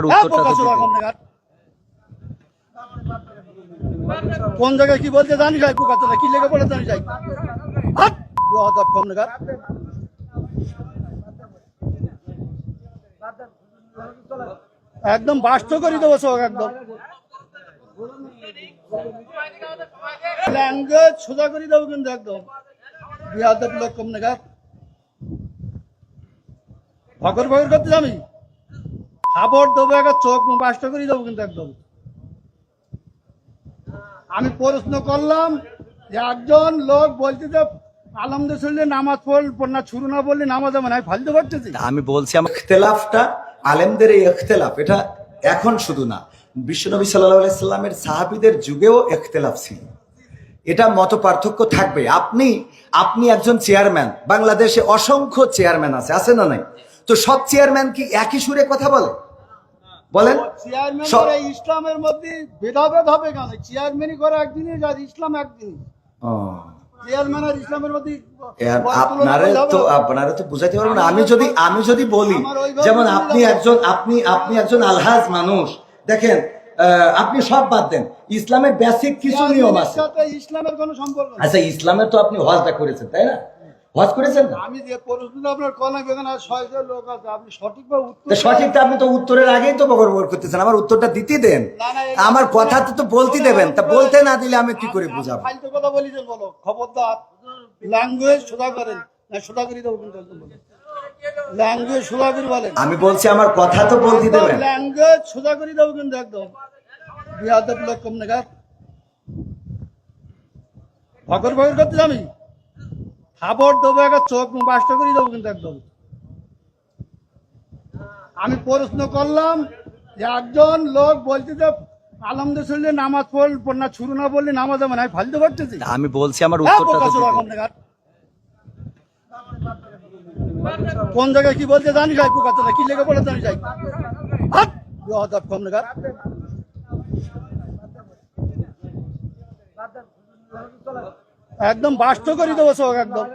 উত্তরটা কোন জায়গায় কি বলতে জানি যাই পোকাচোদা কি লেগে পড়ে জানি যাই একদম বাস্ত করে দেবো সব একদম ল্যাঙ্গুয়েজ সোজা করে দেবো কিন্তু একদম বিহাদের লোক কম নেগার ভগর ভগর করতে আমি খাবার দেবো একটা চোখ বাস্ত করে দেবো কিন্তু একদম আমি প্রশ্ন করলাম যে একজন লোক বলছে যে আলহামদুলিল্লাহ নামাজ পড়না শুরু না বললে নামাজ হবে না ফালতু করতেছি আমি বলছি আমার ইখতিলাফটা আলেমদের এই ইখতিলাফ এটা এখন শুধু না বিশ্বনবী সাল্লাল্লাহু আলাইহি সাল্লামের সাহাবীদের যুগেও ইখতিলাফ ছিল এটা মত পার্থক্য থাকবে আপনি একজন চেয়ারম্যান বাংলাদেশে অসংখ্য চেয়ারম্যান আছে না নাই তো সব চেয়ারম্যান কি একই সুরে কথা বলে বলেন চেয়ারম্যান ইসলামের মধ্যে ভেদাভেদ হবে কেন চেয়ারম্যানই করে একদিনই আর ইসলাম একদিনই চেয়ারম্যান আর ইসলামের মধ্যে আপনারা তো বুঝাইতে পারবেন না আমি যদি বলি যেমন আপনি একজন আলহাজ মানুষ দেখেন আপনি সব বাদ দেন ইসলামের বেসিক কিছু নিয়ম আছে ইসলামের কোনো সম্পর্ক আচ্ছা ইসলামের তো আপনি হজটা করেছেন তাই না হজ করেছেন না আমি যে প্রশ্নটা আপনার কলা বেগান আর 600 লোক আছে আপনি সঠিকভাবে উত্তর সঠিকটা আপনি তো উত্তরের আগেই তো বকর করতেছেন আমার উত্তরটা দিতে দেন আমার কথা তো বলতে দেবেন তা বলতে না দিলে আমি কি করে বুঝাবো ফালতু কথা বলিছেন বলো খবরদার ল্যাঙ্গুয়েজ সোজা করেন না সোজা করে দেবো কিন্তু একদম বলেন ল্যাঙ্গুয়েজ সোজা করে বলেন আমি বলছি আমার কথা তো বলতে দেবেন ল্যাঙ্গুয়েজ সোজা করে দেবো কিন্তু একদম বিহাদের লোক কম নেগার ভগর ভগর করতে আমি খাবার দেবো একটা চোখ বাস্ত করে দেবো কিন্তু একদম আমি প্রশ্ন করলাম যে একজন লোক বলছে যে আলহামদুলিল্লাহ নামাজ পড়না শুরু না বললে নামাজ হবে না ফালতু করতেছি আমি বলছি আমার উত্তরটা কোন জায়গায় কি বলতে জানি যাই পোকাচোদা কি লেগে পড়ে জানি যাই কম নেগার একদম বাস্ত করে দেবো সব একদম